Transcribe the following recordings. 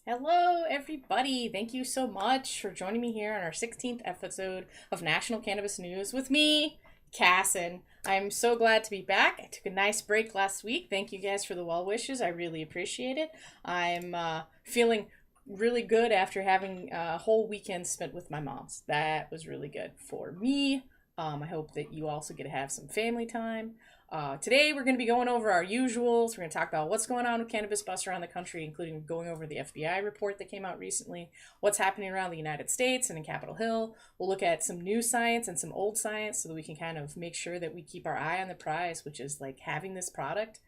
Hello, everybody. Thank you so much for joining me here on our 16th episode of National Cannabis News with me, Cassin. I'm so glad to be back. I took a nice break last week. Thank you guys for the well wishes. I really appreciate it. I'm feeling really good after having a whole weekend spent with my moms. That was really good for me. I hope that you also get to have some family time. Today we're going to be going over our usuals. We're going to talk about what's going on with cannabis busts around the country, including going over the FBI report that came out recently, what's happening around the United States and in Capitol Hill. We'll look at some new science and some old science so that we can kind of make sure that we keep our eye on the prize, which is like having this product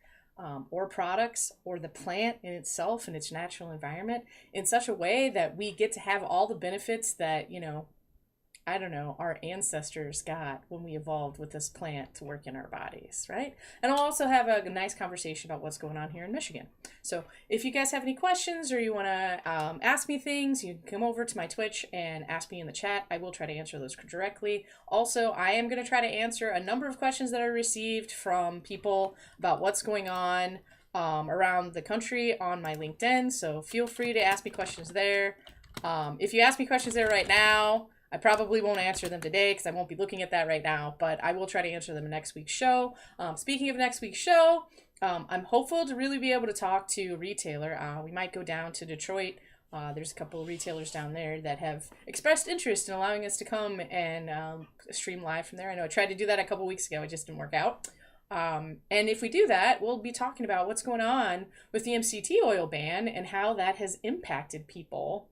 or products or the plant in itself in its natural environment in such a way that we get to have all the benefits that, I don't know, our ancestors got when we evolved with this plant to work in our bodies, right? And I'll also have a nice conversation about what's going on here in Michigan. So if you guys have any questions or you want to ask me things, you can come over to my Twitch and ask me in the chat. I will try to answer those directly. Also, I am going to try to answer a number of questions that I received from people about what's going on around the country on my LinkedIn. So feel free to ask me questions there. If you ask me questions there right now, I probably won't answer them today because I won't be looking at that right now, but I will try to answer them in next week's show. Speaking of next week's show, I'm hopeful to really be able to talk to a retailer. We might go down to Detroit. There's a couple of retailers down there that have expressed interest in allowing us to come and stream live from there. I know I tried to do that a couple weeks ago. It just didn't work out. And if we do that, we'll be talking about what's going on with the MCT oil ban and how that has impacted people.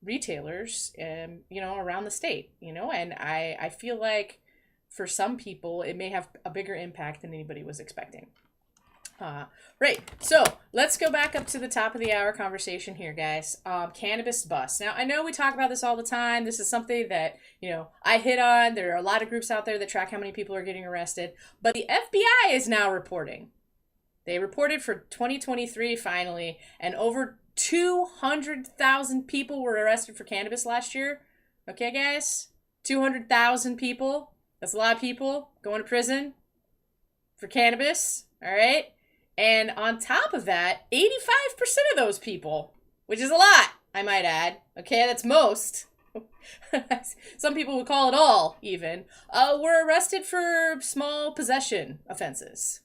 Retailers around the state, and I feel like for some people it may have a bigger impact than anybody was expecting. Right, so let's go back up to the top of the hour conversation here, guys. Cannabis bust. Now, I know we talk about this all the time. This is something that I hit on. There are a lot of groups out there that track how many people are getting arrested, but the FBI is now reporting. They reported for 2023 finally, and over 200,000 people were arrested for cannabis last year. Okay, guys? 200,000 people. That's a lot of people going to prison for cannabis. All right? And on top of that, 85% of those people, which is a lot, I might add. Okay, that's most. Some people would call it all, even, were arrested for small possession offenses.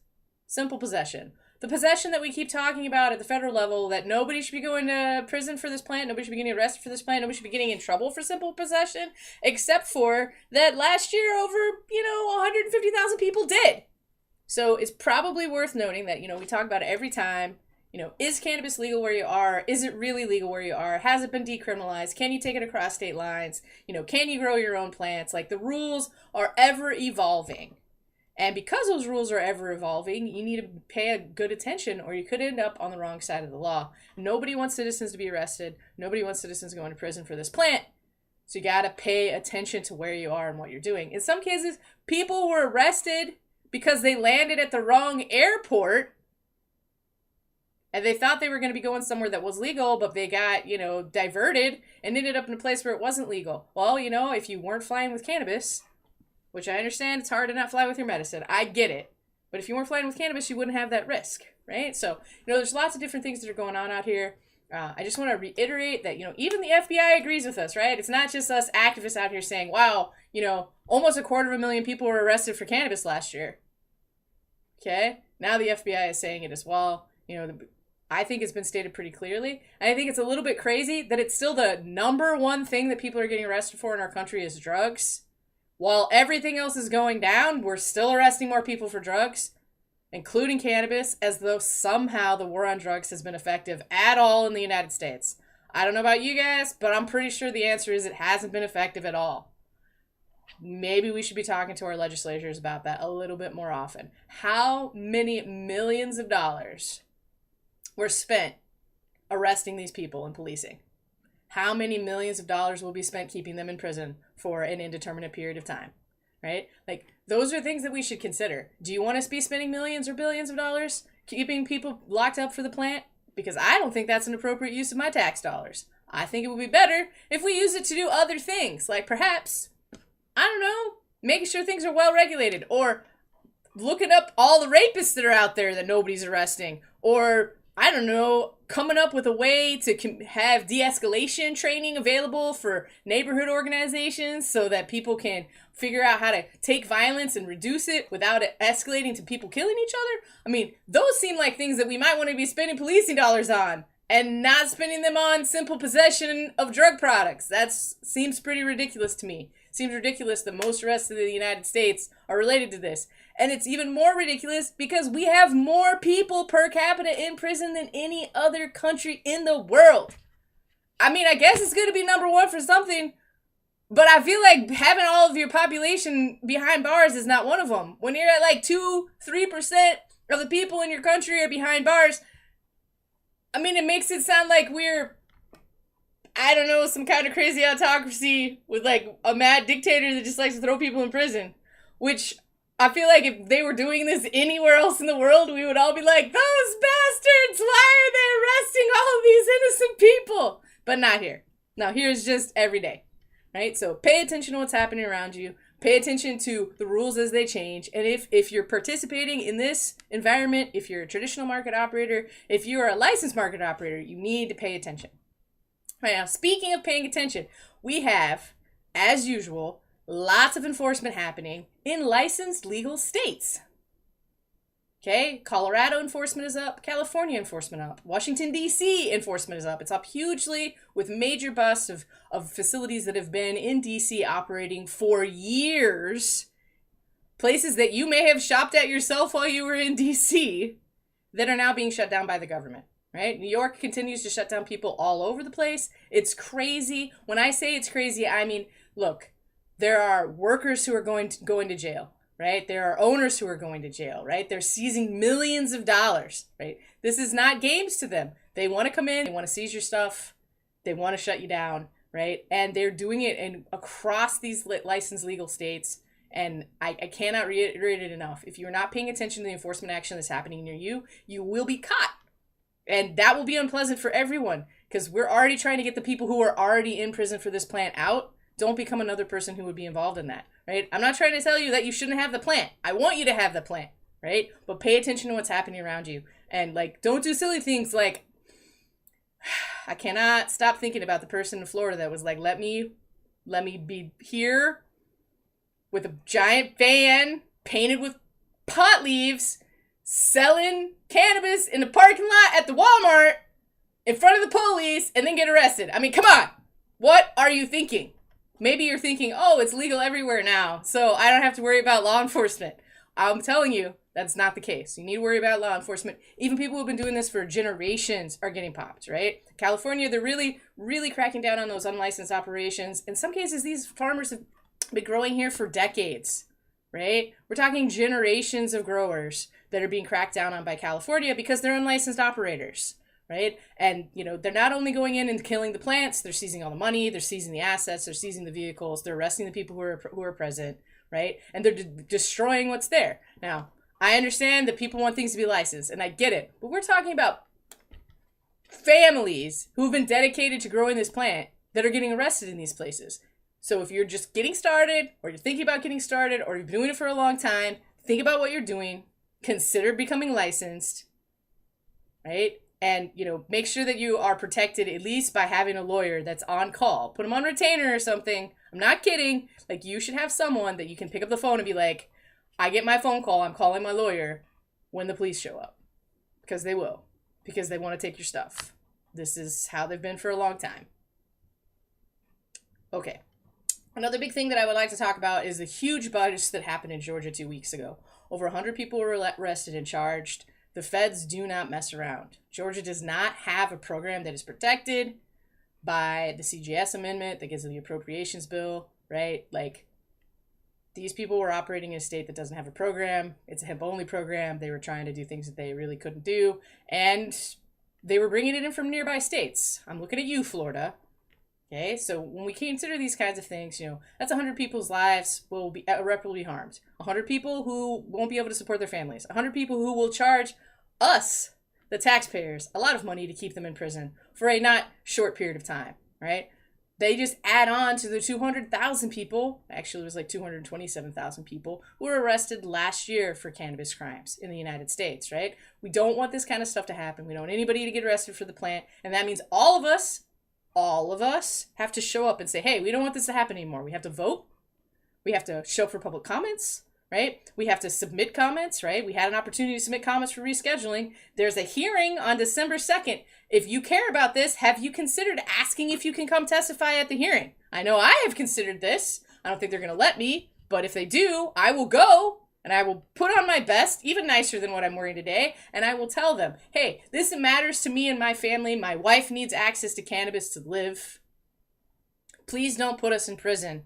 Simple possession. The possession that we keep talking about at the federal level, that nobody should be going to prison for this plant, nobody should be getting arrested for this plant, nobody should be getting in trouble for simple possession, except for that last year over, 150,000 people did. So it's probably worth noting that, we talk about it every time. Is cannabis legal where you are? Is it really legal where you are? Has it been decriminalized? Can you take it across state lines? Can you grow your own plants? Like, the rules are ever evolving. And because those rules are ever evolving, you need to pay a good attention or you could end up on the wrong side of the law. Nobody wants citizens to be arrested. Nobody wants citizens going to prison for this plant. So you got to pay attention to where you are and what you're doing. In some cases, people were arrested because they landed at the wrong airport and they thought they were going to be going somewhere that was legal, but they got, diverted and ended up in a place where it wasn't legal. Well, if you weren't flying with cannabis, which I understand it's hard to not fly with your medicine. I get it. But if you weren't flying with cannabis, you wouldn't have that risk, right? So, there's lots of different things that are going on out here. I just want to reiterate that, even the FBI agrees with us, right? It's not just us activists out here saying, wow, almost 250,000 people were arrested for cannabis last year. Okay? Now the FBI is saying it as well. I think it's been stated pretty clearly. And I think it's a little bit crazy that it's still the number one thing that people are getting arrested for in our country is drugs. While everything else is going down, we're still arresting more people for drugs, including cannabis, as though somehow the war on drugs has been effective at all in the United States. I don't know about you guys, but I'm pretty sure the answer is it hasn't been effective at all. Maybe we should be talking to our legislators about that a little bit more often. How many millions of dollars were spent arresting these people and policing? How many millions of dollars will be spent keeping them in prison for an indeterminate period of time, right? Like, those are things that we should consider. Do you want to be spending millions or billions of dollars keeping people locked up for the plant? Because I don't think that's an appropriate use of my tax dollars. I think it would be better if we use it to do other things, like perhaps, I don't know, making sure things are well regulated, or looking up all the rapists that are out there that nobody's arresting, or I don't know, coming up with a way to have de-escalation training available for neighborhood organizations so that people can figure out how to take violence and reduce it without it escalating to people killing each other. I mean, those seem like things that we might want to be spending policing dollars on and not spending them on simple possession of drug products. That seems pretty ridiculous to me. Seems ridiculous that most arrests in the United States are related to this. And it's even more ridiculous because we have more people per capita in prison than any other country in the world. I mean, I guess it's going to be number one for something, but I feel like having all of your population behind bars is not one of them. When you're at like 2-3% of the people in your country are behind bars, I mean, it makes it sound like we're, I don't know, some kind of crazy autocracy with like a mad dictator that just likes to throw people in prison, which I feel like if they were doing this anywhere else in the world, we would all be like, those bastards, why are they arresting all of these innocent people? But not here. No, here's just every day, right? So pay attention to what's happening around you. Pay attention to the rules as they change. And if you're participating in this environment, if you're a traditional market operator, if you're a licensed market operator, you need to pay attention. Right now, speaking of paying attention, we have, as usual, lots of enforcement happening in licensed legal states. Okay, Colorado enforcement is up, California enforcement up, Washington, D.C. enforcement is up. It's up hugely with major busts of facilities that have been in D.C. operating for years. Places that you may have shopped at yourself while you were in D.C. that are now being shut down by the government. Right? New York continues to shut down people all over the place. It's crazy. When I say it's crazy, I mean, look, there are workers who are going to jail, right? There are owners who are going to jail, right? They're seizing millions of dollars, right? This is not games to them. They want to come in, they want to seize your stuff, they want to shut you down, right? And they're doing it across these licensed legal states. And I cannot reiterate it enough. If you're not paying attention to the enforcement action that's happening near you, you will be caught. And that will be unpleasant for everyone because we're already trying to get the people who are already in prison for this plant out. Don't become another person who would be involved in that, right? I'm not trying to tell you that you shouldn't have the plant. I want you to have the plant, right? But pay attention to what's happening around you. And, like, don't do silly things like, I cannot stop thinking about the person in Florida that was like, let me be here with a giant van painted with pot leaves selling cannabis in the parking lot at the Walmart in front of the police and then get arrested. I mean, come on. What are you thinking? Maybe you're thinking, oh, it's legal everywhere now, so I don't have to worry about law enforcement. I'm telling you, that's not the case. You need to worry about law enforcement. Even people who've been doing this for generations are getting popped, right? California, they're really, really cracking down on those unlicensed operations. In some cases, these farmers have been growing here for decades, right? We're talking generations of growers that are being cracked down on by California because they're unlicensed operators, right? And, you know, they're not only going in and killing the plants, they're seizing all the money, they're seizing the assets, they're seizing the vehicles, they're arresting the people who are present, right? And they're destroying what's there. Now, I understand that people want things to be licensed, and I get it, but we're talking about families who've been dedicated to growing this plant that are getting arrested in these places. So if you're just getting started, or you're thinking about getting started, or you've been doing it for a long time, think about what you're doing, consider becoming licensed, right? And, you know, make sure that you are protected at least by having a lawyer that's on call. Put them on retainer or something. I'm not kidding. Like, you should have someone that you can pick up the phone and be like, I get my phone call, I'm calling my lawyer when the police show up. Because they will. Because they want to take your stuff. This is how they've been for a long time. Okay. Another big thing that I would like to talk about is the huge bust that happened in Georgia 2 weeks ago. Over 100 people were arrested and charged. The feds do not mess around. Georgia does not have a program that is protected by the CGS amendment that gives them the appropriations bill, right? Like, these people were operating in a state that doesn't have a program. It's a hemp-only program. They were trying to do things that they really couldn't do, and they were bringing it in from nearby states. I'm looking at you, Florida. Okay, so when we consider these kinds of things, you know, that's 100 people's lives will be irreparably harmed. 100 people who won't be able to support their families. 100 people who will charge us, the taxpayers, a lot of money to keep them in prison for a not short period of time, right? they just add on to the 200,000 people, actually it was like 227,000 people, who were arrested last year for cannabis crimes in the United States, right? We don't want this kind of stuff to happen. We don't want anybody to get arrested for the plant. And that means all of us have to show up and say, hey, we don't want this to happen anymore. We have to vote. We have to show up for public comments, right? We have to submit comments, right? We had an opportunity to submit comments for rescheduling. There's a hearing on December 2nd. If you care about this, have you considered asking if you can come testify at the hearing? I know I have considered this. I don't think they're going to let me, but if they do, I will go and I will put on my best, even nicer than what I'm wearing today, and I will tell them, hey, this matters to me and my family. My wife needs access to cannabis to live. Please don't put us in prison.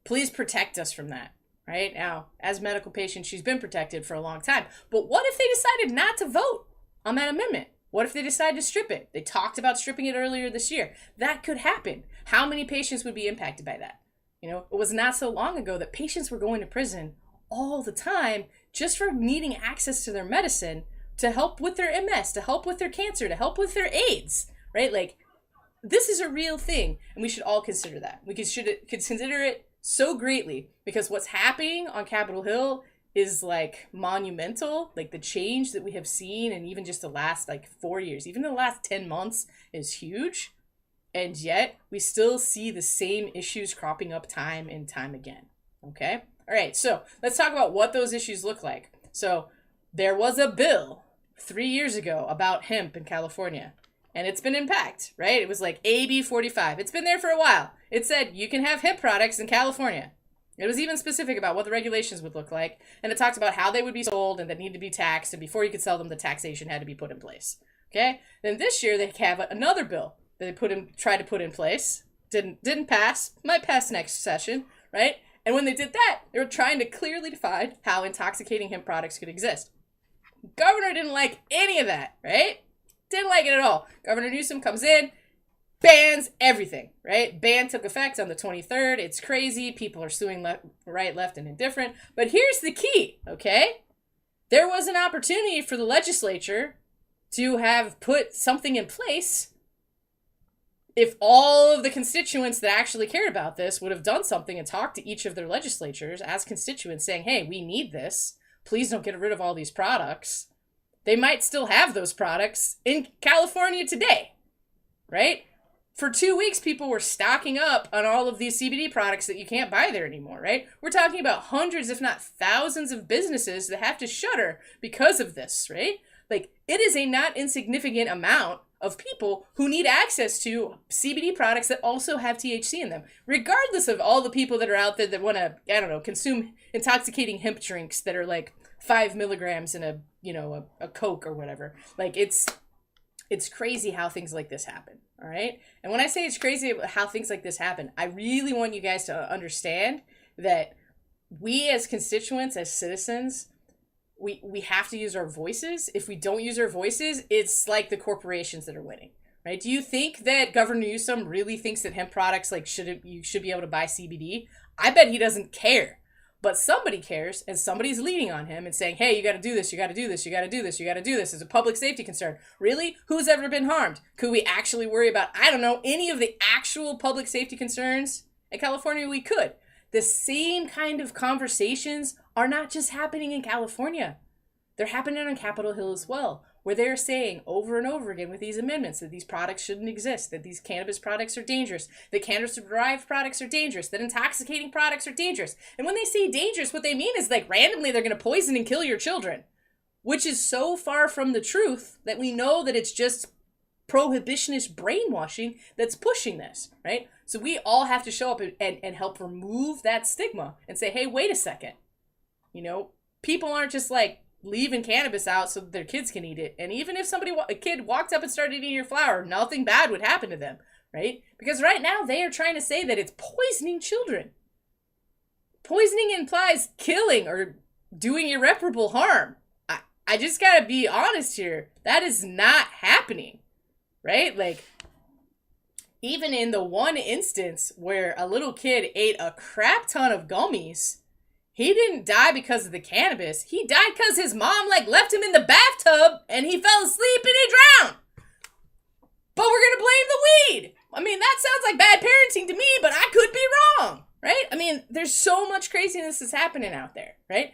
Please protect us from that. Right now, as medical patients, she's been protected for a long time. But what if they decided not to vote on that amendment? What if they decide to strip it? They talked about stripping it earlier this year. That could happen. How many patients would be impacted by that? You know, it was not so long ago that patients were going to prison all the time just for needing access to their medicine to help with their MS, to help with their cancer, to help with their AIDS, right? Like, this is a real thing, and we should all consider that. We should consider it so greatly, because what's happening on Capitol Hill is like monumental. Like the change that we have seen in even just the last like 4 years, even the last 10 months is huge. And yet we still see the same issues cropping up time and time again. Okay. All right. So let's talk about what those issues look like. So there was a bill 3 years ago about hemp in California, and it's been impacted, right? It was like AB 45. It's been there for a while. It said you can have hemp products in California. It was even specific about what the regulations would look like, and it talked about how they would be sold and that need to be taxed, and before you could sell them, the taxation had to be put in place. Okay? Then this year they have another bill that they tried to put in place. Didn't pass. Might pass next session, right? And when they did that, they were trying to clearly define how intoxicating hemp products could exist. Governor didn't like any of that, right? Didn't like it at all. Governor Newsom comes in, bans everything, right? Ban took effect on the 23rd. It's crazy. People are suing right, left, and indifferent. But here's the key, okay? There was an opportunity for the legislature to have put something in place if all of the constituents that actually cared about this would have done something and talked to each of their legislatures as constituents saying, hey, we need this. Please don't get rid of all these products. They might still have those products in California today, right? For 2 weeks, people were stocking up on all of these CBD products that you can't buy there anymore, right? We're talking about hundreds, if not thousands of businesses that have to shutter because of this, right? Like, it is a not insignificant amount of people who need access to CBD products that also have THC in them, regardless of all the people that are out there that want to, I don't know, consume intoxicating hemp drinks that are like 5 milligrams in a Coke or whatever. Like, it's crazy how things like this happen, all right? And when I say it's crazy how things like this happen, I really want you guys to understand that we as constituents, as citizens, we have to use our voices. If we don't use our voices, it's like the corporations that are winning, right? Do you think that Governor Newsom really thinks that hemp products you should be able to buy CBD? I bet he doesn't care. But somebody cares, and somebody's leaning on him and saying, hey, you got to do this, you got to do this, you got to do this, you got to do this. It's a public safety concern. Really? Who's ever been harmed? Could we actually worry about, I don't know, any of the actual public safety concerns? In California, we could. The same kind of conversations are not just happening in California. They're happening on Capitol Hill as well, where they're saying over and over again with these amendments that these products shouldn't exist, that these cannabis products are dangerous, that cannabis-derived products are dangerous, that intoxicating products are dangerous. And when they say dangerous, what they mean is like randomly they're going to poison and kill your children, which is so far from the truth that we know that it's just prohibitionist brainwashing that's pushing this, right? So we all have to show up and help remove that stigma and say, hey, wait a second. You know, people aren't just like leaving cannabis out so that their kids can eat it. And even if a kid walked up and started eating your flower, nothing bad would happen to them, right? Because right now they are trying to say that it's poisoning children. Poisoning implies killing or doing irreparable harm. I just gotta be honest here. That is not happening, right? Like, even in the one instance where a little kid ate a crap ton of gummies, he didn't die because of the cannabis. He died because his mom left him in the bathtub and he fell asleep and he drowned. But we're going to blame the weed. I mean, that sounds like bad parenting to me, but I could be wrong, right? I mean, there's so much craziness that's happening out there, right?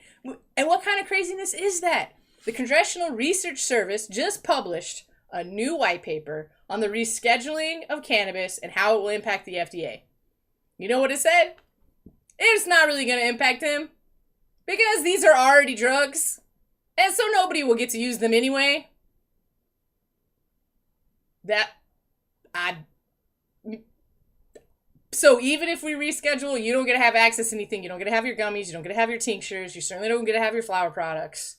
And what kind of craziness is that? The Congressional Research Service just published a new white paper on the rescheduling of cannabis and how it will impact the FDA. You know what it said? It's not really going to impact him because these are already drugs, and so nobody will get to use them anyway. So even if we reschedule, you don't get to have access to anything. You don't get to have your gummies. You don't get to have your tinctures. You certainly don't get to have your flower products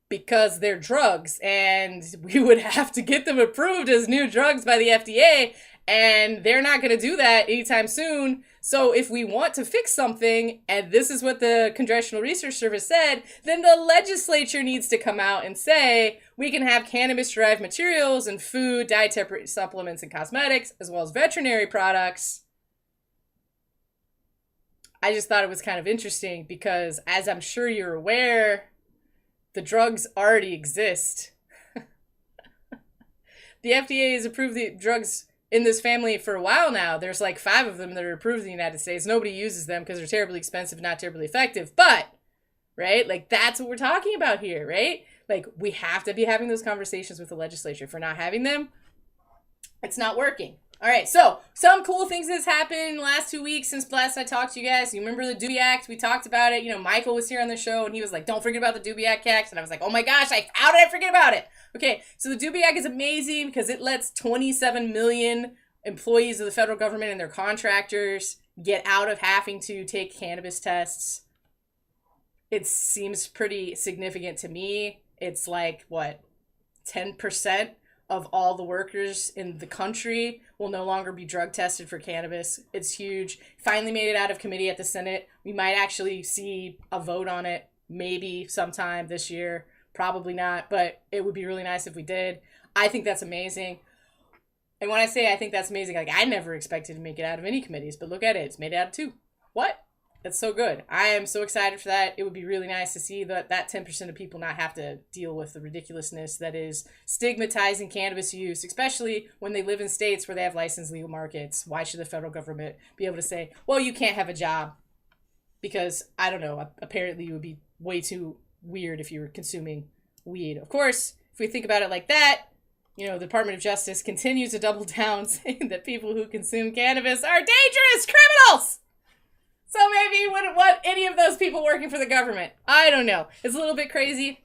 because they're drugs, and we would have to get them approved as new drugs by the FDA, and they're not going to do that anytime soon. So if we want to fix something, and this is what the Congressional Research Service said, then the legislature needs to come out and say, we can have cannabis-derived materials in food, dietary supplements, and cosmetics, as well as veterinary products. I just thought it was kind of interesting because, as I'm sure you're aware, the drugs already exist. The FDA has approved the drugs in this family for a while now. There's like 5 of them that are approved in the United States. Nobody uses them because they're terribly expensive, not terribly effective. But, right, like that's what we're talking about here, right? Like we have to be having those conversations with the legislature. If we're not having them, it's not working. All right, so some cool things that's happened in the last 2 weeks since last I talked to you guys. You remember the Doobie Act? We talked about it. You know, Michael was here on the show, and he was like, don't forget about the Doobie Act. And I was like, oh my gosh, how did I forget about it? Okay, so the Doobie Act is amazing because it lets 27 million employees of the federal government and their contractors get out of having to take cannabis tests. It seems pretty significant to me. It's like, what, 10%? Of all the workers in the country will no longer be drug tested for cannabis. It's huge. Finally made it out of committee at the Senate. We might actually see a vote on it maybe sometime this year. Probably not, but it would be really nice if we did. I think that's amazing. And when I say I think that's amazing, like I never expected to make it out of any committees, but look at it. It's made it out of 2. What? That's so good. I am so excited for that. It would be really nice to see that 10% of people not have to deal with the ridiculousness that is stigmatizing cannabis use, especially when they live in states where they have licensed legal markets. Why should the federal government be able to say, well, you can't have a job because, I don't know, apparently you would be way too weird if you were consuming weed. Of course, if we think about it like that, you know, the Department of Justice continues to double down saying that people who consume cannabis are dangerous criminals. So maybe you wouldn't want any of those people working for the government. I don't know. It's a little bit crazy.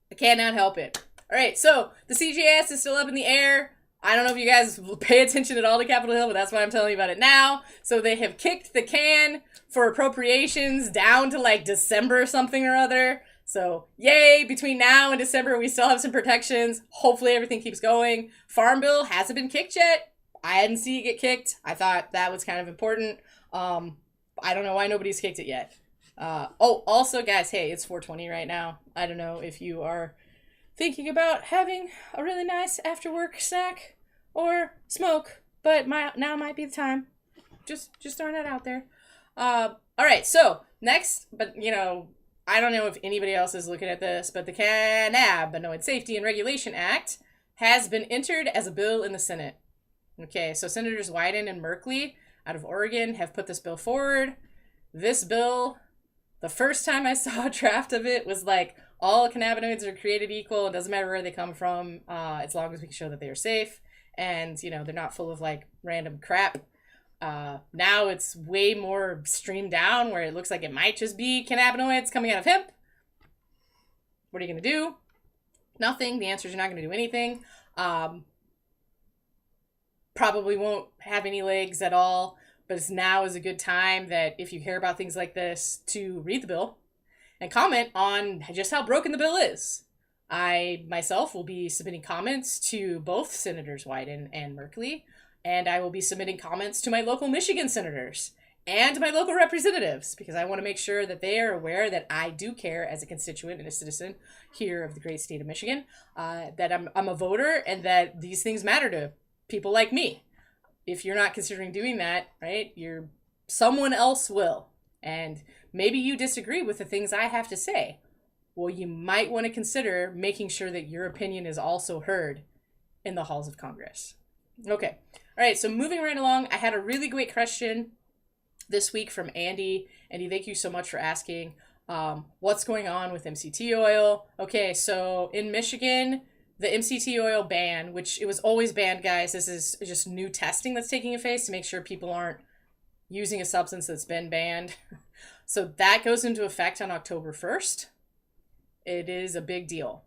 I cannot help it. All right, so the CJS is still up in the air. I don't know if you guys pay attention at all to Capitol Hill, but that's why I'm telling you about it now. So they have kicked the can for appropriations down to like December or something or other. So yay, between now and December, we still have some protections. Hopefully everything keeps going. Farm Bill hasn't been kicked yet. I didn't see it get kicked. I thought that was kind of important. I don't know why nobody's kicked it yet. Also, guys, hey, it's 4:20 right now. I don't know if you are thinking about having a really nice after-work snack or smoke, but now might be the time. Just throwing that out there. All right, so next, but you know, I don't know if anybody else is looking at this, but the Cannabinoid Safety and Regulation Act has been entered as a bill in the Senate. Okay, so Senators Wyden and Merkley out of Oregon have put this bill forward. This bill, the first time I saw a draft of it was like, all cannabinoids are created equal. It doesn't matter where they come from, as long as we can show that they are safe. And, you know, they're not full of like random crap. Now it's way more streamed down where it looks like it might just be cannabinoids coming out of hemp. What are you going to do? Nothing. The answer is you're not going to do anything. Probably won't have any legs at all, but now is a good time that if you hear about things like this to read the bill and comment on just how broken the bill is. I myself will be submitting comments to both Senators Wyden and Merkley, and I will be submitting comments to my local Michigan senators and my local representatives because I want to make sure that they are aware that I do care as a constituent and a citizen here of the great state of Michigan, that I'm a voter and that these things matter to people like me. If you're not considering doing that, right, someone else will. And maybe you disagree with the things I have to say. Well, you might want to consider making sure that your opinion is also heard in the halls of Congress. Okay. All right. So moving right along, I had a really great question this week from Andy. Andy, thank you so much for asking. What's going on with MCT oil? Okay, so in Michigan, the MCT oil ban, which it was always banned, guys. This is just new testing that's taking place to make sure people aren't using a substance that's been banned. So that goes into effect on October 1st. It is a big deal.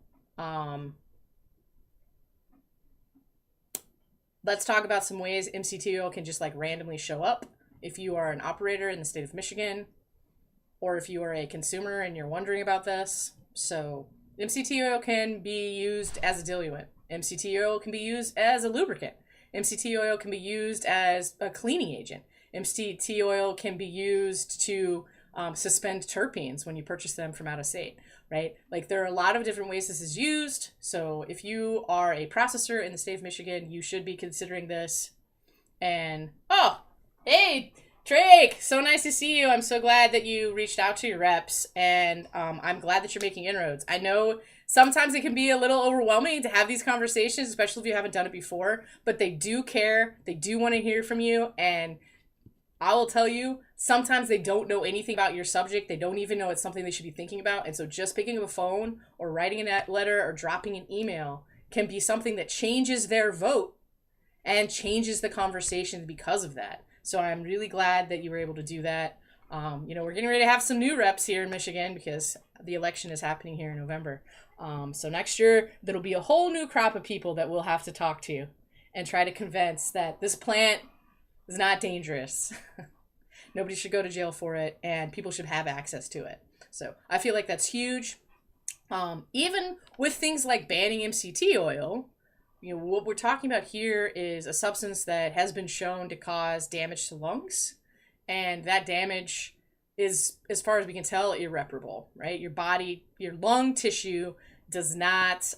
Let's talk about some ways MCT oil can just like randomly show up if you are an operator in the state of Michigan, or if you are a consumer and you're wondering about this. So MCT oil can be used as a diluent. MCT oil can be used as a lubricant. MCT oil can be used as a cleaning agent. MCT oil can be used to suspend terpenes when you purchase them from out of state, right? Like there are a lot of different ways this is used. So if you are a processor in the state of Michigan, you should be considering this. And, oh, hey, Drake, so nice to see you. I'm so glad that you reached out to your reps, and I'm glad that you're making inroads. I know sometimes it can be a little overwhelming to have these conversations, especially if you haven't done it before, but they do care. They do want to hear from you, and I will tell you, sometimes they don't know anything about your subject. They don't even know it's something they should be thinking about. And so just picking up a phone or writing a letter or dropping an email can be something that changes their vote and changes the conversation because of that. So I'm really glad that you were able to do that. We're getting ready to have some new reps here in Michigan because the election is happening here in November. So next year, there'll be a whole new crop of people that we'll have to talk to and try to convince that this plant is not dangerous. Nobody should go to jail for it, and people should have access to it. So I feel like that's huge. Even with things like banning MCT oil, what we're talking about here is a substance that has been shown to cause damage to lungs, and that damage is, as far as we can tell, irreparable, right? Your body, your lung tissue does not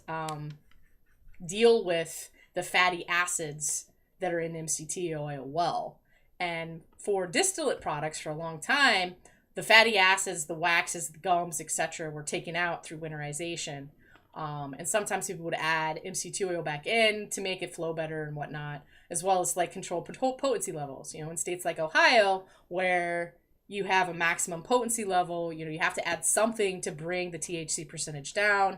deal with the fatty acids that are in MCT oil well. And for distillate products for a long time, the fatty acids, the waxes, the gums, etc., were taken out through winterization. And sometimes people would add MCT oil back in to make it flow better and whatnot, as well as like control potency levels. In states like Ohio, where you have a maximum potency level, you have to add something to bring the THC percentage down.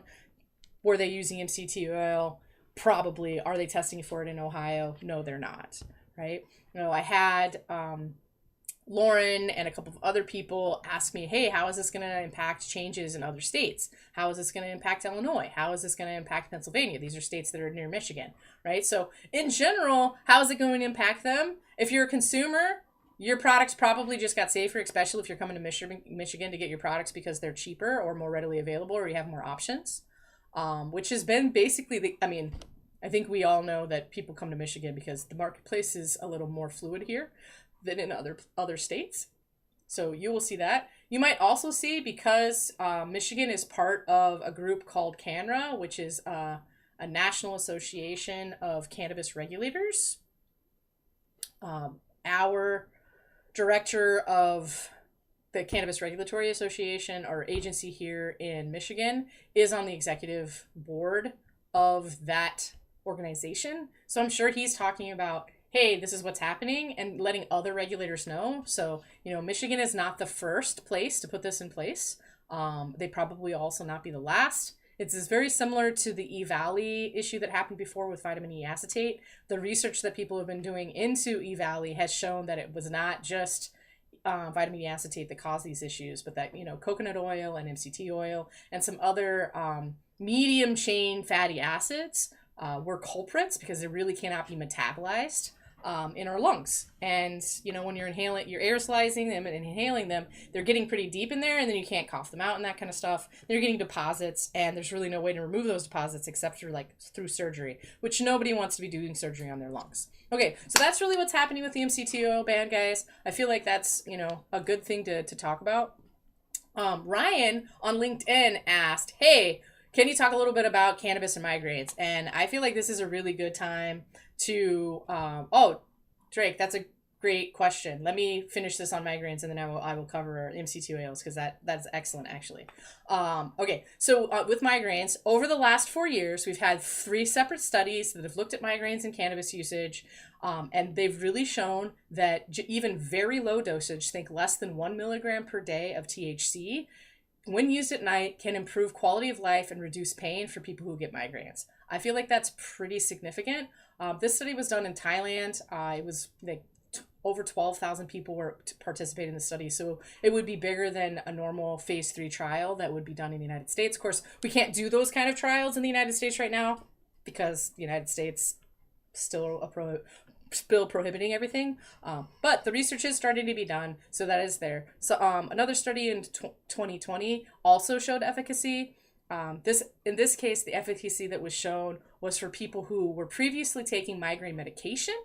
Were they using MCT oil? Probably. Are they testing for it in Ohio? No, they're not, right? I had Lauren and a couple of other people ask me, hey, how is this going to impact changes in other states? How is this going to impact Illinois? How is this going to impact Pennsylvania? These are states that are near Michigan, right? So in general, how is it going to impact them? If you're a consumer, your products probably just got safer, especially if you're coming to Michigan to get your products because they're cheaper or more readily available, or you have more options, which has been basically I think we all know that people come to Michigan because the marketplace is a little more fluid here than in other states. So you will see that. You might also see, because Michigan is part of a group called CANRA, which is a national association of cannabis regulators. Our director of the Cannabis Regulatory Association, or agency here in Michigan, is on the executive board of that organization. So I'm sure he's talking about, hey, this is what's happening, and letting other regulators know. So, Michigan is not the first place to put this in place. They probably also not be the last. It's very similar to the E-Valley issue that happened before with vitamin E acetate. The research that people have been doing into E-Valley has shown that it was not just vitamin E acetate that caused these issues, but that, coconut oil and MCT oil and some other medium chain fatty acids were culprits because they really cannot be metabolized in our lungs. And, when you're aerosolizing them and inhaling them, they're getting pretty deep in there, and then you can't cough them out and that kind of stuff. They're getting deposits, and there's really no way to remove those deposits except through surgery, which nobody wants to be doing surgery on their lungs. Okay, so that's really what's happening with the MCT oil ban, guys. I feel like that's, a good thing to talk about. Ryan on LinkedIn asked, hey, can you talk a little bit about cannabis and migraines? And I feel like this is a really good time to, Drake, that's a great question. Let me finish this on migraines, and then I will cover MCT oils, because that's excellent, actually. Okay, so with migraines, over the last 4 years, we've had 3 separate studies that have looked at migraines and cannabis usage, and they've really shown that even very low dosage, think less than 1 milligram per day of THC, when used at night, can improve quality of life and reduce pain for people who get migraines. I feel like that's pretty significant. This study was done in Thailand. It was like over 12,000 people were participating in the study. So it would be bigger than a normal phase 3 trial that would be done in the United States. Of course, we can't do those kind of trials in the United States right now because the United States still prohibiting everything. But the research is starting to be done, so that is there. So another study in 2020 also showed efficacy. In this case, the efficacy that was shown was for people who were previously taking migraine medication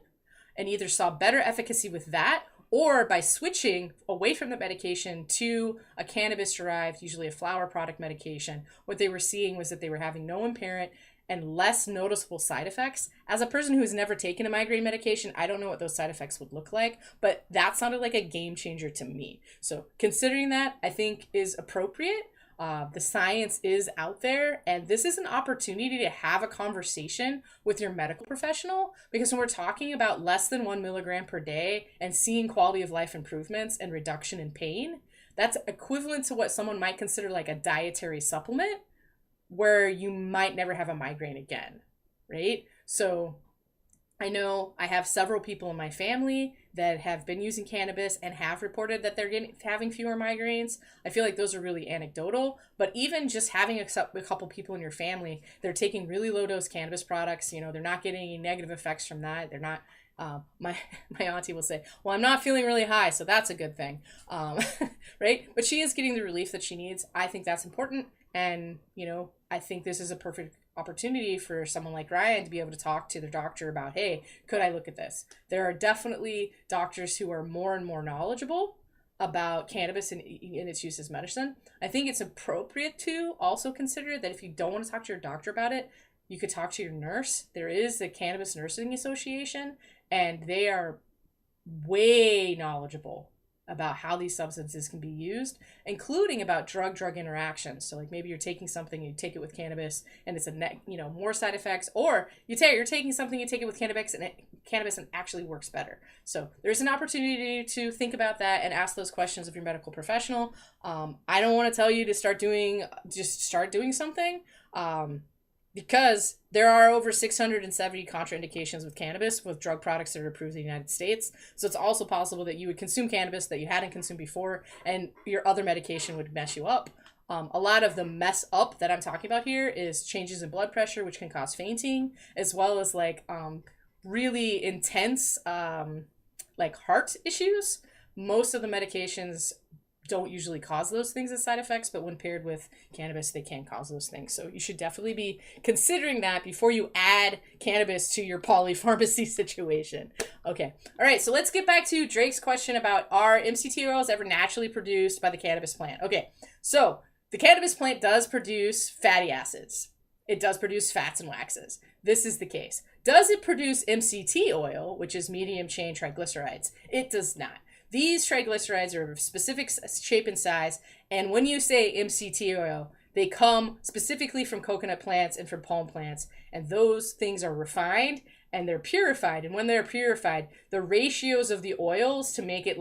and either saw better efficacy with that, or by switching away from the medication to a cannabis-derived, usually a flower product medication, what they were seeing was that they were having no apparent and less noticeable side effects. As a person who's never taken a migraine medication, I don't know what those side effects would look like, but that sounded like a game changer to me. So considering that, I think is appropriate. The science is out there, and this is an opportunity to have a conversation with your medical professional, because when we're talking about less than 1 milligram per day and seeing quality of life improvements and reduction in pain, that's equivalent to what someone might consider like a dietary supplement, where you might never have a migraine again, right? So I know I have several people in my family that have been using cannabis and have reported that they're having fewer migraines. I feel like those are really anecdotal, but even just having a couple people in your family, they're taking really low dose cannabis products, they're not getting any negative effects from that. They're not, my auntie will say, well, I'm not feeling really high, so that's a good thing, right? But she is getting the relief that she needs. I think that's important. And, I think this is a perfect opportunity for someone like Ryan to be able to talk to their doctor about, hey, could I look at this? There are definitely doctors who are more and more knowledgeable about cannabis and its use as medicine. I think it's appropriate to also consider that if you don't want to talk to your doctor about it, you could talk to your nurse. There is the Cannabis Nursing Association, and they are way knowledgeable about how these substances can be used, including about drug-drug interactions. So like maybe you're taking something, you take it with cannabis, and it's more side effects, or you're taking something, you take it with cannabis, and it actually works better. So there's an opportunity to think about that and ask those questions of your medical professional. I don't want to tell you to start doing something, because there are over 670 contraindications with cannabis with drug products that are approved in the United States. So it's also possible that you would consume cannabis that you hadn't consumed before, and your other medication would mess you up. A lot of the mess up that I'm talking about here is changes in blood pressure, which can cause fainting, as well as really intense heart issues. Most of the medications don't usually cause those things as side effects, but when paired with cannabis, they can cause those things. So you should definitely be considering that before you add cannabis to your polypharmacy situation. Okay. All right. So let's get back to Drake's question about, are MCT oils ever naturally produced by the cannabis plant? Okay. So the cannabis plant does produce fatty acids. It does produce fats and waxes. This is the case. Does it produce MCT oil, which is medium chain triglycerides? It does not. These triglycerides are of specific shape and size, and when you say MCT oil, they come specifically from coconut plants and from palm plants, and those things are refined and they're purified. And when they're purified, the ratios of the oils to make it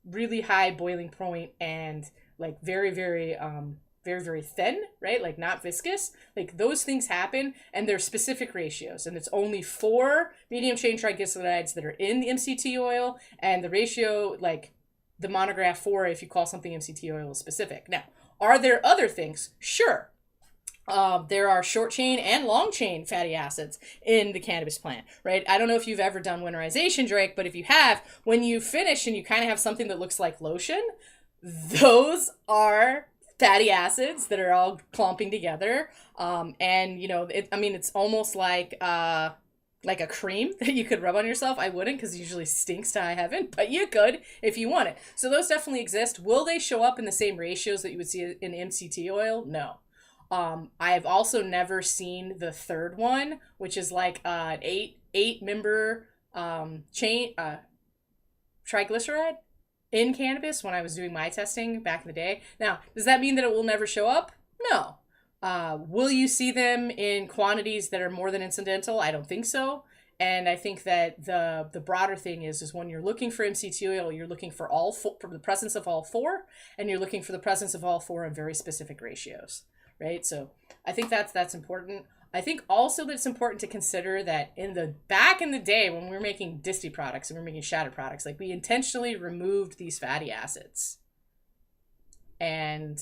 really high boiling point and very, very very thin, right? Not viscous. Those things happen, and they're specific ratios, and it's only 4 medium chain triglycerides that are in the MCT oil, and the ratio, the monograph 4, if you call something MCT oil, is specific. Now, are there other things? Sure. There are short chain and long chain fatty acids in the cannabis plant, right? I don't know if you've ever done winterization, Drake, but if you have, when you finish and you kind of have something that looks like lotion, those are fatty acids that are all clumping together. It's almost like a cream that you could rub on yourself. I wouldn't, because it usually stinks to high heaven, but you could if you want it. So those definitely exist. Will they show up in the same ratios that you would see in MCT oil? No. I have also never seen the third one, which is an eight member chain, triglyceride in cannabis when I was doing my testing back in the day. Now, does that mean that it will never show up? No. Will you see them in quantities that are more than incidental? I don't think so. And I think that the broader thing is when you're looking for MCT oil, you're looking for for the presence of all four, and you're looking for the presence of all four in very specific ratios, right? So I think that's important. I think also that it's important to consider that back in the day when we were making disty products and we were making shatter products, like we intentionally removed these fatty acids. And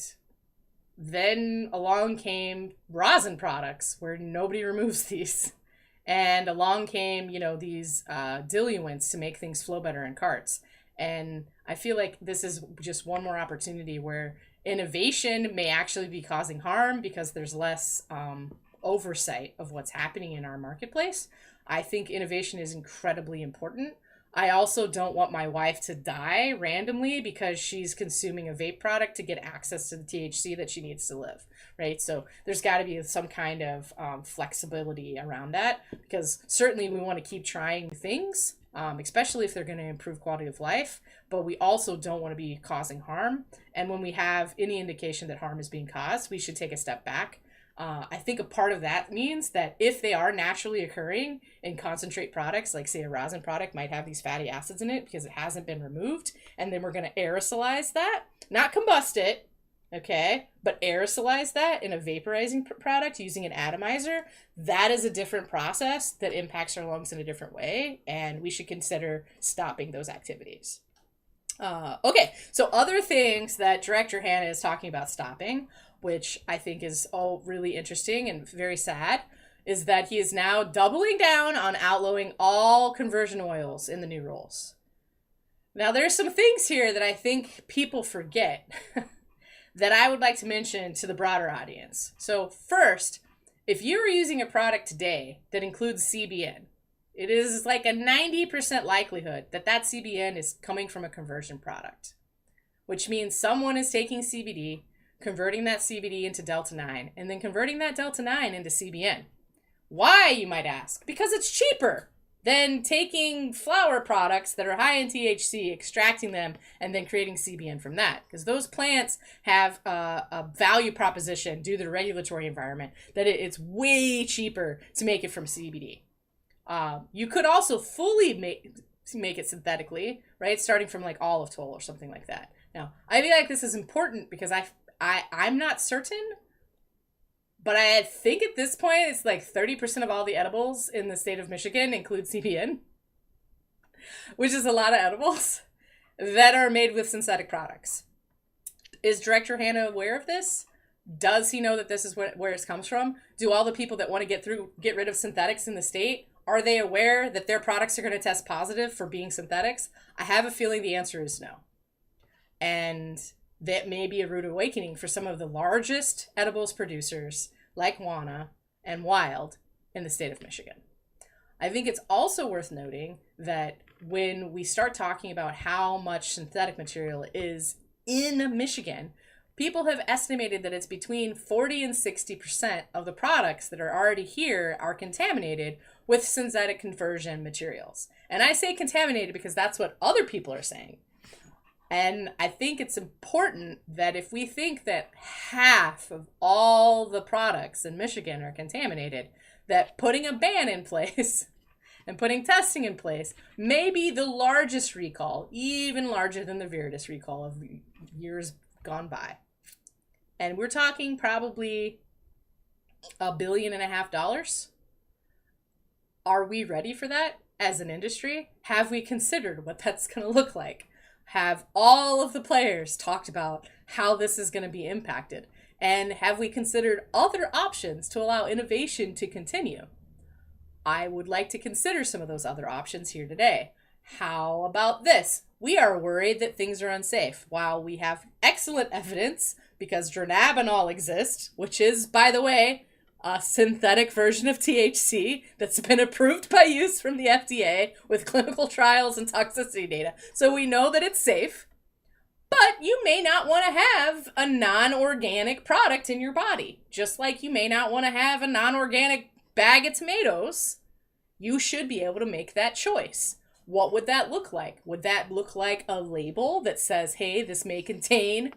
then along came rosin products where nobody removes these. And along came, these diluents to make things flow better in carts. And I feel like this is just one more opportunity where innovation may actually be causing harm because there's less oversight of what's happening in our marketplace. I think innovation is incredibly important. I also don't want my wife to die randomly because she's consuming a vape product to get access to the THC that she needs to live, right? So there's got to be some kind of flexibility around that, because certainly we want to keep trying things, especially if they're going to improve quality of life, but we also don't want to be causing harm. And when we have any indication that harm is being caused, we should take a step back. I think a part of that means that if they are naturally occurring in concentrate products, like say a rosin product might have these fatty acids in it because it hasn't been removed, and then we're going to aerosolize that, not combust it, okay, but aerosolize that in a vaporizing product using an atomizer. That is a different process that impacts our lungs in a different way, and we should consider stopping those activities. Okay, so other things that Director Hannah is talking about stopping, which I think is really interesting and very sad, is that he is now doubling down on outlawing all conversion oils in the new rules. Now, there's some things here that I think people forget that I would like to mention to the broader audience. So first, if you're using a product today that includes CBN, it is like a 90% likelihood that that CBN is coming from a conversion product, which means someone is taking CBD, converting that CBD into Delta-9, and then converting that Delta-9 into CBN. Why, you might ask? Because it's cheaper than taking flower products that are high in THC, extracting them, and then creating CBN from that. Because those plants have a value proposition due to the regulatory environment that it's way cheaper to make it from CBD. You could also fully make it synthetically, right? Starting from like olive oil or something like that. Now, I feel like this is important because I'm not certain, but I think at this point it's like 30% of all the edibles in the state of Michigan include CBN, which is a lot of edibles that are made with synthetic products. Is Director Hannah aware of this? Does he know that this is where it comes from? Do all the people that want to get rid of synthetics in the state, are they aware that their products are going to test positive for being synthetics? I have a feeling the answer is no. And that may be a rude awakening for some of the largest edibles producers like Wana and Wild in the state of Michigan. I think it's also worth noting that when we start talking about how much synthetic material is in Michigan, people have estimated that it's between 40 and 60% of the products that are already here are contaminated with synthetic conversion materials. And I say contaminated because that's what other people are saying. And I think it's important that if we think that half of all the products in Michigan are contaminated, that putting a ban in place and putting testing in place may be the largest recall, even larger than the Viridis recall of years gone by. And we're talking probably $1.5 billion. Are we ready for that as an industry? Have we considered what that's going to look like? Have all of the players talked about how this is going to be impacted? And have we considered other options to allow innovation to continue? I would like to consider some of those other options here today. How about this? We are worried that things are unsafe. While we have excellent evidence, because dronabinol exists, which is, by the way, a synthetic version of THC that's been approved by use from the FDA with clinical trials and toxicity data. So we know that it's safe, but you may not want to have a non-organic product in your body. Just like you may not want to have a non-organic bag of tomatoes, you should be able to make that choice. What would that look like? Would that look like a label that says, hey, this may contain,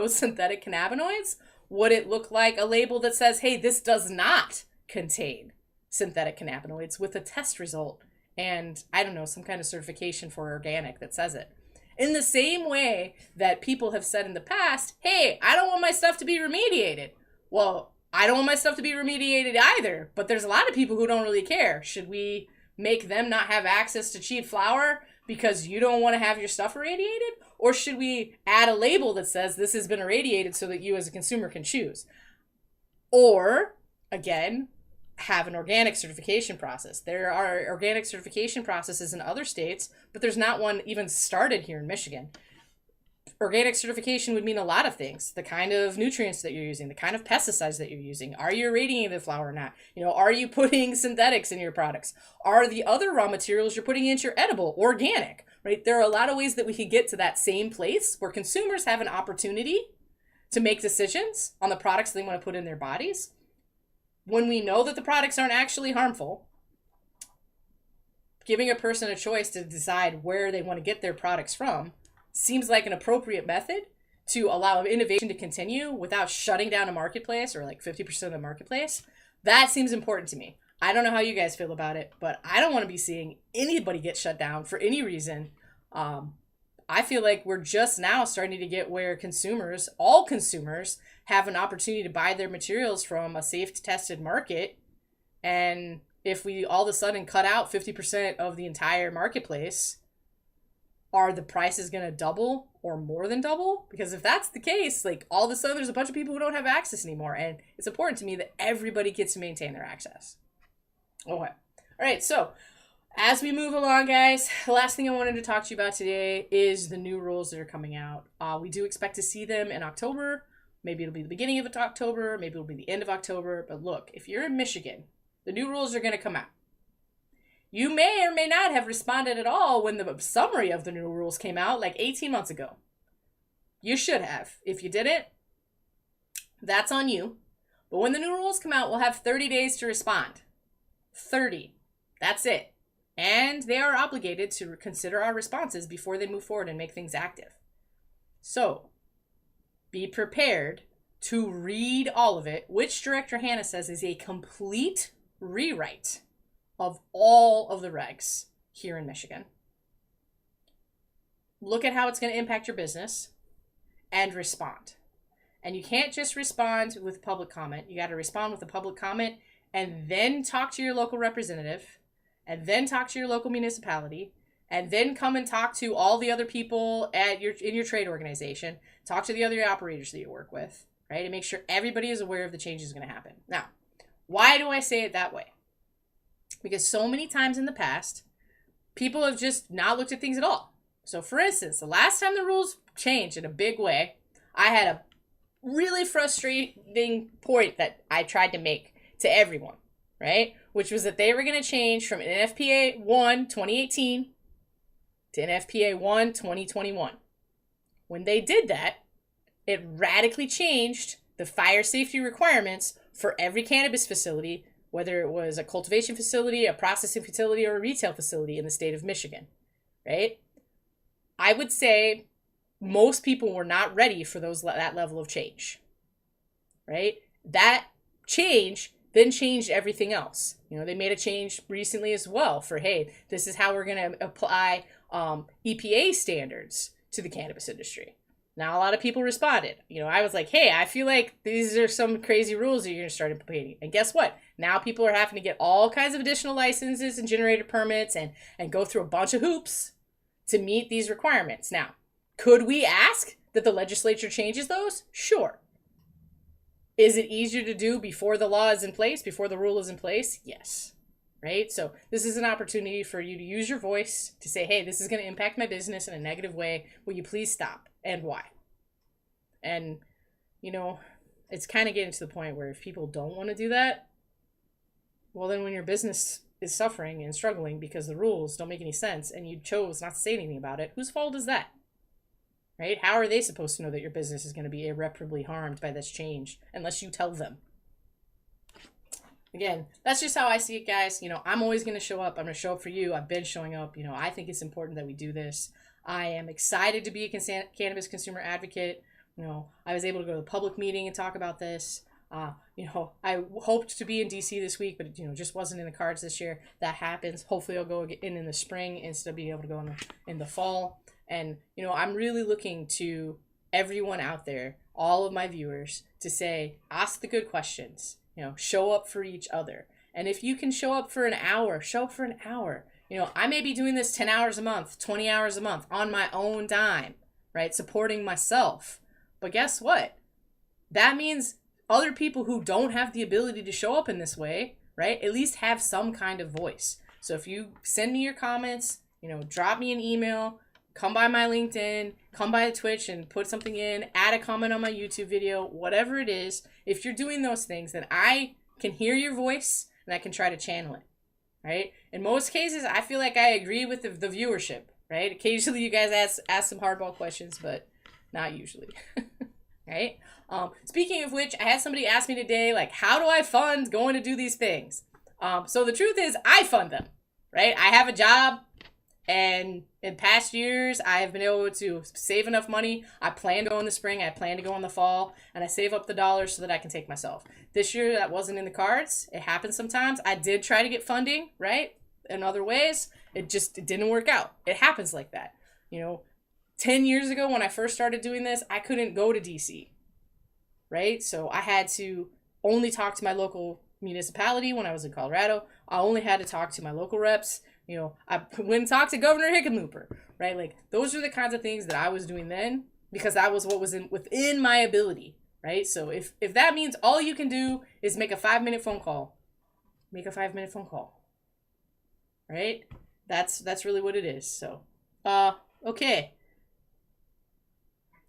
synthetic cannabinoids? Would it look like a label that says, hey, this does not contain synthetic cannabinoids with a test result and, I don't know, some kind of certification for organic that says it? In the same way that people have said in the past, hey, I don't want my stuff to be remediated. Well, I don't want my stuff to be remediated either, but there's a lot of people who don't really care. Should we make them not have access to cheap flower because you don't want to have your stuff irradiated? Or should we add a label that says this has been irradiated so that you as a consumer can choose? Or, again, have an organic certification process. There are organic certification processes in other states, but there's not one even started here in Michigan. Organic certification would mean a lot of things. The kind of nutrients that you're using, the kind of pesticides that you're using. Are you irradiating the flower or not? Are you putting synthetics in your products? Are the other raw materials you're putting into your edible organic, right? There are a lot of ways that we could get to that same place where consumers have an opportunity to make decisions on the products they want to put in their bodies. When we know that the products aren't actually harmful, giving a person a choice to decide where they want to get their products from seems like an appropriate method to allow innovation to continue without shutting down a marketplace or like 50% of the marketplace. That seems important to me. I don't know how you guys feel about it, but I don't want to be seeing anybody get shut down for any reason. I feel like we're just now starting to get where all consumers, have an opportunity to buy their materials from a safe, tested market. And if we all of a sudden cut out 50% of the entire marketplace, are the prices going to double or more than double? Because if that's the case, like all of a sudden there's a bunch of people who don't have access anymore. And it's important to me that everybody gets to maintain their access. Okay. All right. So as we move along, guys, the last thing I wanted to talk to you about today is the new rules that are coming out. We do expect to see them in October. Maybe it'll be the beginning of October. Maybe it'll be the end of October. But look, if you're in Michigan, the new rules are going to come out. You may or may not have responded at all when the summary of the new rules came out like 18 months ago. You should have. If you didn't, that's on you. But when the new rules come out, we'll have 30 days to respond. 30. That's it. And they are obligated to consider our responses before they move forward and make things active. So, be prepared to read all of it, which Director Hannah says is a complete rewrite of all of the regs here in Michigan. Look at how it's going to impact your business and respond. And you can't just respond with public comment. You got to respond with a public comment and then talk to your local representative and then talk to your local municipality and then come and talk to all the other people in your trade organization, talk to the other operators that you work with, right? And make sure everybody is aware of the changes going to happen. Now, why do I say it that way? Because so many times in the past, people have just not looked at things at all. So for instance, the last time the rules changed in a big way, I had a really frustrating point that I tried to make to everyone, right? Which was that they were going to change from NFPA 1 2018 to NFPA 1 2021. When they did that, it radically changed the fire safety requirements for every cannabis facility, whether it was a cultivation facility, a processing facility, or a retail facility in the state of Michigan, right? I would say most people were not ready for that level of change, right? That change then changed everything else. They made a change recently as well for, hey, this is how we're going to apply EPA standards to the cannabis industry. Now, a lot of people responded. I was like, hey, I feel like these are some crazy rules that you're going to start implementing. And guess what? Now people are having to get all kinds of additional licenses and generator permits and go through a bunch of hoops to meet these requirements. Now, could we ask that the legislature changes those? Sure. Is it easier to do before the law is in place, before the rule is in place? Yes. Right? So this is an opportunity for you to use your voice to say, hey, this is going to impact my business in a negative way. Will you please stop? And why? And, it's kind of getting to the point where if people don't want to do that, well, then when your business is suffering and struggling because the rules don't make any sense and you chose not to say anything about it, whose fault is that? Right? How are they supposed to know that your business is going to be irreparably harmed by this change unless you tell them? again, that's just how I see it, guys. You know, I'm always going to show up. I'm going to show up for you. I've been showing up. You know, I think it's important that we do this. I am excited to be a cannabis consumer advocate. You know, I was able to go to the public meeting and talk about this. You know, I hoped to be in DC this week, but, you know, just wasn't in the cards this year. That happens. Hopefully I'll go in the spring instead of being able to go in the fall. And, you know, I'm really looking to everyone out there, all of my viewers, to say, ask the good questions, you know, show up for each other. And if you can show up for an hour, show up for an hour. You know, I may be doing this 10 hours a month, 20 hours a month on my own dime, right? Supporting myself. But guess what? That means other people who don't have the ability to show up in this way, right, at least have some kind of voice. So if you send me your comments, you know, drop me an email, come by my LinkedIn, come by Twitch and put something in, add a comment on my YouTube video, whatever it is, if you're doing those things, then I can hear your voice and I can try to channel it, right? In most cases, I feel like I agree with the viewership, right? Occasionally you guys ask some hardball questions, but not usually, right? Speaking of which, I had somebody ask me today, like, how do I fund going to do these things? So the truth is, I fund them, right? I have a job, and in past years, I have been able to save enough money. I plan to go in the spring, I plan to go in the fall, and I save up the dollars so that I can take myself. This year, that wasn't in the cards. It happens sometimes. I did try to get funding, right? In other ways, it didn't work out. It happens like that. You know, 10 years ago when I first started doing this, I couldn't go to DC, right? So I had to only talk to my local municipality when I was in Colorado. I only had to talk to my local reps. You know, I went and talked to Governor Hickenlooper, right? Like, those are the kinds of things that I was doing then because that was what was within my ability, right? So if that means all you can do is make a 5-minute phone call, make a 5-minute phone call, right? That's really what it is. So, okay.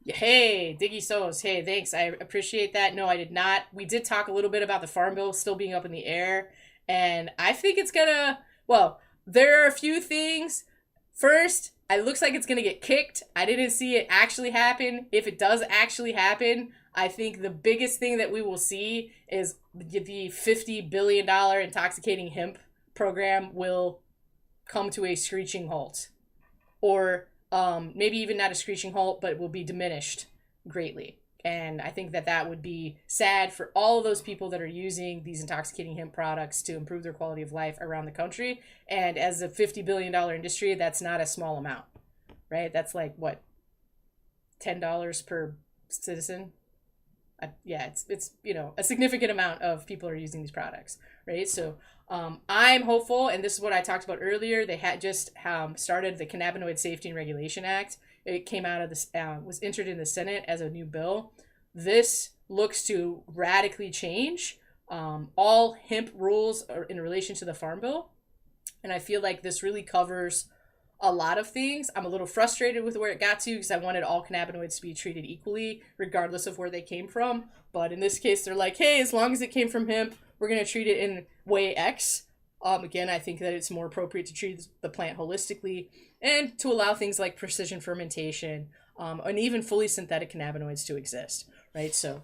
Hey, Diggy Sos. Hey, thanks. I appreciate that. No, I did not. We did talk a little bit about the Farm Bill still being up in the air. And I think it's gonna, well, there are a few things. First, it looks like it's gonna get kicked. I didn't see it actually happen. If it does actually happen, I think the biggest thing that we will see is the $50 billion intoxicating hemp program will come to a screeching halt. Or maybe even not a screeching halt, but will be diminished greatly. And I think that would be sad for all of those people that are using these intoxicating hemp products to improve their quality of life around the country. And as a $50 billion industry, that's not a small amount, right? That's like, what, $10 per citizen? Yeah, it's you know, a significant amount of people are using these products, right? So I'm hopeful, and this is what I talked about earlier. They had just started the Cannabinoid Safety and Regulation Act. It came out of this, was entered in the Senate as a new bill. This looks to radically change all hemp rules in relation to the Farm Bill, and I feel like this really covers a lot of things. I'm a little frustrated with where it got to because I wanted all cannabinoids to be treated equally, regardless of where they came from. But in this case, they're like, hey, as long as it came from hemp, we're going to treat it in way X. Again, I think that it's more appropriate to treat the plant holistically and to allow things like precision fermentation and even fully synthetic cannabinoids to exist, right? So,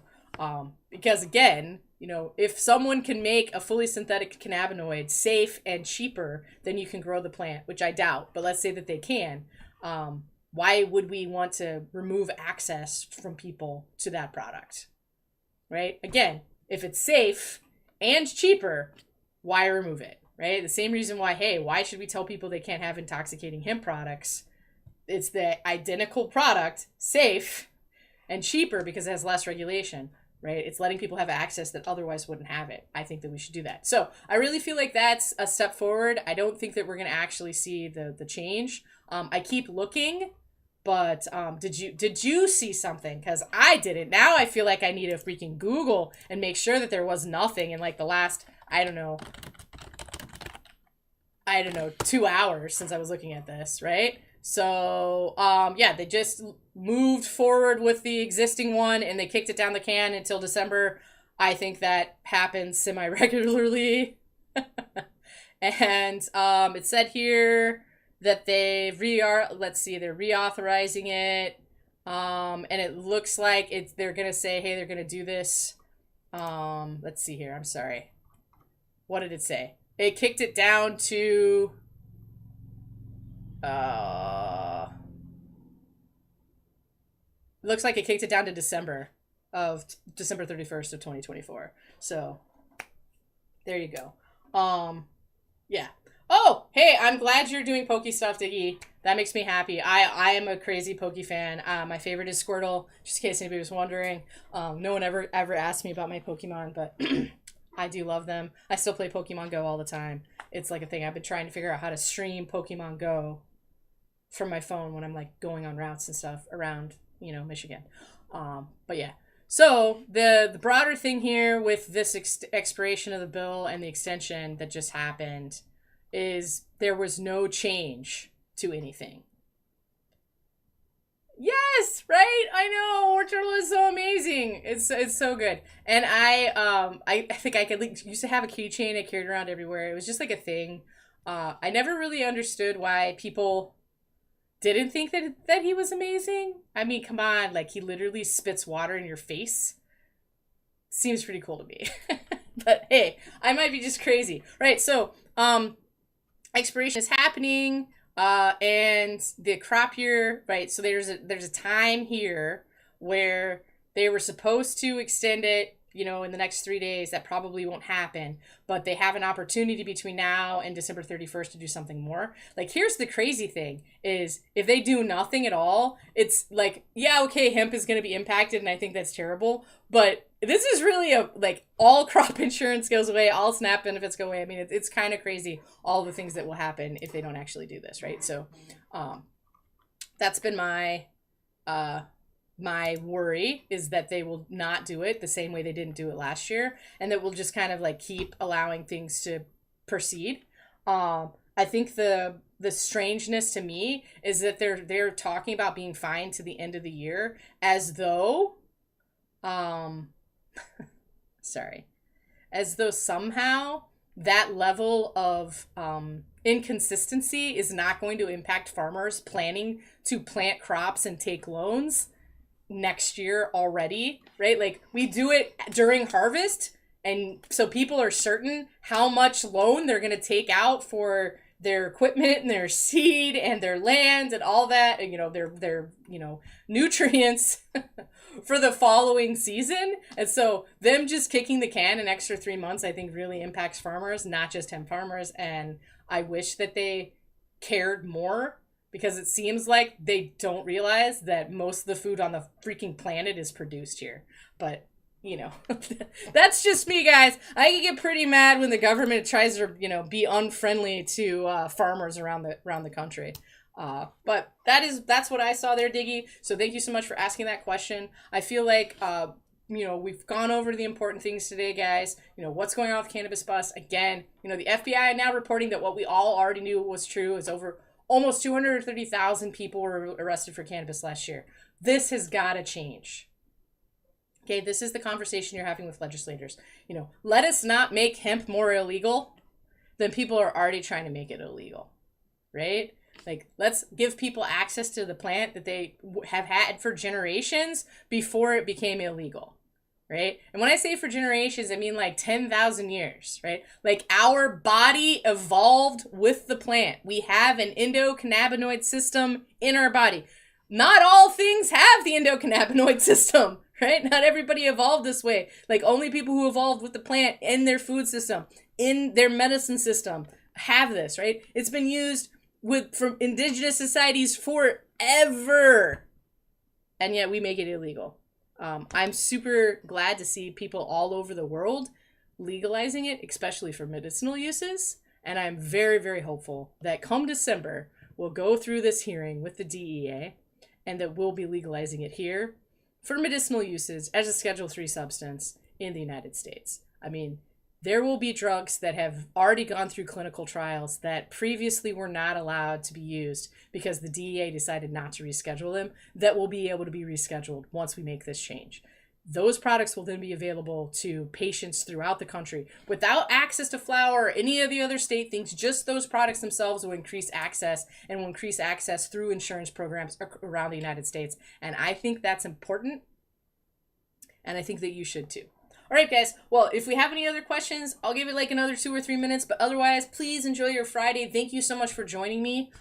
because again, you know, if someone can make a fully synthetic cannabinoid safe and cheaper, then you can grow the plant, which I doubt, but let's say that they can. Why would we want to remove access from people to that product, right? Again, if it's safe and cheaper, why remove it, right? The same reason why, hey, why should we tell people they can't have intoxicating hemp products? It's the identical product, safe and cheaper because it has less regulation, right? It's letting people have access that otherwise wouldn't have it. I think that we should do that. So I really feel like that's a step forward. I don't think that we're going to actually see the change. I keep looking, but did you see something? Because I didn't. Now I feel like I need to freaking Google and make sure that there was nothing in like the last, I don't know, 2 hours since I was looking at this, right? So, yeah, they just moved forward with the existing one and they kicked it down the can until December. I think that happens semi-regularly. And it said here that they're reauthorizing it. And it looks like they're going to say, hey, they're going to do this. Let's see here. I'm sorry. What did it say? It kicked it down to it looks like it kicked it down to December 31st of 2024. So there you go. Yeah. Oh, hey, I'm glad you're doing Pokey stuff, Diggy. That makes me happy. I am a crazy Pokey fan. My favorite is Squirtle, just in case anybody was wondering. No one ever asked me about my Pokemon, but I do love them. I still play Pokemon Go all the time. It's like a thing. I've been trying to figure out how to stream Pokemon Go from my phone when I'm like going on routes and stuff around, Michigan. But yeah. So the broader thing here with this expiration of the bill and the extension that just happened is there was no change to anything. Yes, right? I know. War Turtle is so amazing. It's so good. And I think I used to have a keychain I carried around everywhere. It was just like a thing. I never really understood why people didn't think that he was amazing. I mean, come on, like he literally spits water in your face. Seems pretty cool to me. But hey, I might be just crazy. Right, so expiration is happening. And the crop year, right? So there's a time here where they were supposed to extend it, in the next 3 days. That probably won't happen, but they have an opportunity between now and December 31st to do something more. Like, here's the crazy thing is if they do nothing at all, it's like, yeah, okay, hemp is going to be impacted. And I think that's terrible, but this is really all crop insurance goes away, all SNAP benefits go away. I mean, it's kind of crazy, all the things that will happen if they don't actually do this, right? So, that's been my worry is that they will not do it the same way they didn't do it last year, and that we'll just kind of keep allowing things to proceed. I think the strangeness to me is that they're talking about being fined to the end of the year as though as though somehow that level of inconsistency is not going to impact farmers planning to plant crops and take loans next year already, right? Like, we do it during harvest, and so people are certain how much loan they're going to take out for their equipment and their seed and their land and all that, and their nutrients for the following season. And so them just kicking the can an extra 3 months, I think, really impacts farmers, not just hemp farmers. And I wish that they cared more, because it seems like they don't realize that most of the food on the freaking planet is produced here. But, that's just me, guys. I can get pretty mad when the government tries to, be unfriendly to farmers around the country. But that's what I saw there, Diggy. So thank you so much for asking that question. I feel like, we've gone over the important things today, guys. What's going on with cannabis bust. Again, the FBI now reporting that what we all already knew was true is over almost 230,000 people were arrested for cannabis last year. This has got to change. Okay, this is the conversation you're having with legislators. Let us not make hemp more illegal than people are already trying to make it illegal, right? Like, let's give people access to the plant that they have had for generations before it became illegal, right? And when I say for generations, I mean 10,000 years, right? Like, our body evolved with the plant. We have an endocannabinoid system in our body. Not all things have the endocannabinoid system, right? Not everybody evolved this way. Like, only people who evolved with the plant in their food system, in their medicine system, have this, right? It's been used from indigenous societies forever, and yet we make it illegal. I'm super glad to see people all over the world legalizing it, especially for medicinal uses, and I'm very, very hopeful that come December, we'll go through this hearing with the DEA, and that we'll be legalizing it here for medicinal uses as a Schedule III substance in the United States. I mean, there will be drugs that have already gone through clinical trials that previously were not allowed to be used because the DEA decided not to reschedule them, that will be able to be rescheduled once we make this change. Those products will then be available to patients throughout the country without access to flower or any of the other state things. Just those products themselves will increase access, and will increase access through insurance programs around the United States. And I think that's important, and I think that you should too. All right, guys. Well, if we have any other questions, I'll give it like another 2 or 3 minutes. But otherwise, please enjoy your Friday. Thank you so much for joining me.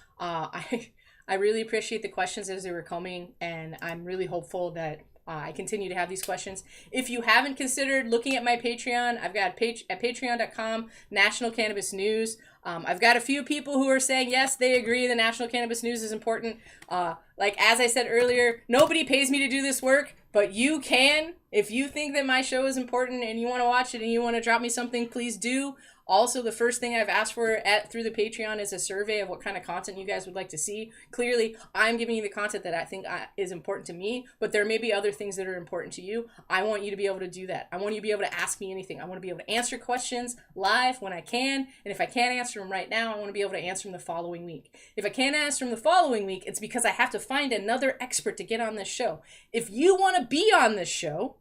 I really appreciate the questions as they were coming, and I'm really hopeful that I continue to have these questions. If you haven't considered looking at my Patreon, I've got a page at patreon.com, National Cannabis News. I've got a few people who are saying, yes, they agree the National Cannabis News is important. Like, as I said earlier, nobody pays me to do this work, but you can. If you think that my show is important and you want to watch it and you want to drop me something, please do. Also, the first thing I've asked for through the Patreon is a survey of what kind of content you guys would like to see. Clearly, I'm giving you the content that I think is important to me, but there may be other things that are important to you. I want you to be able to do that. I want you to be able to ask me anything. I want to be able to answer questions live when I can, and if I can't answer them right now, I want to be able to answer them the following week. If I can't answer them the following week, it's because I have to find another expert to get on this show. If you want to be on this show,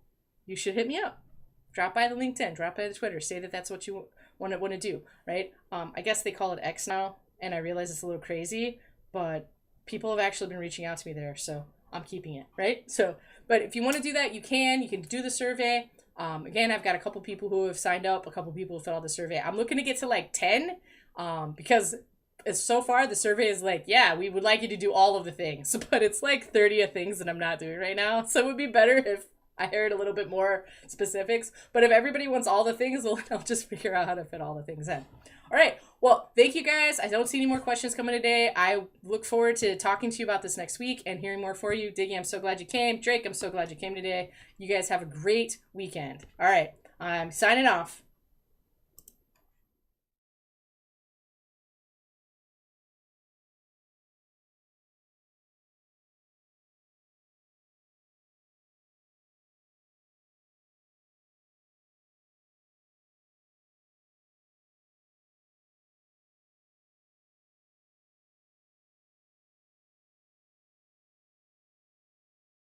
you should hit me up. Drop by the LinkedIn, drop by the Twitter, say that that's what you want to do, right? I guess they call it X now, and I realize it's a little crazy, but people have actually been reaching out to me there, so I'm keeping it, right? So, but if you want to do that, you can do the survey. Again, I've got a couple people who have signed up, a couple people who filled out the survey. I'm looking to get to like 10, because so far the survey is like, yeah, we would like you to do all of the things, but it's like 30 of things that I'm not doing right now, so it would be better if I heard a little bit more specifics. But if everybody wants all the things, well, I'll just figure out how to fit all the things in. All right. Well, thank you guys. I don't see any more questions coming today. I look forward to talking to you about this next week and hearing more for you. Diggy, I'm so glad you came. Drake, I'm so glad you came today. You guys have a great weekend. All right. I'm signing off.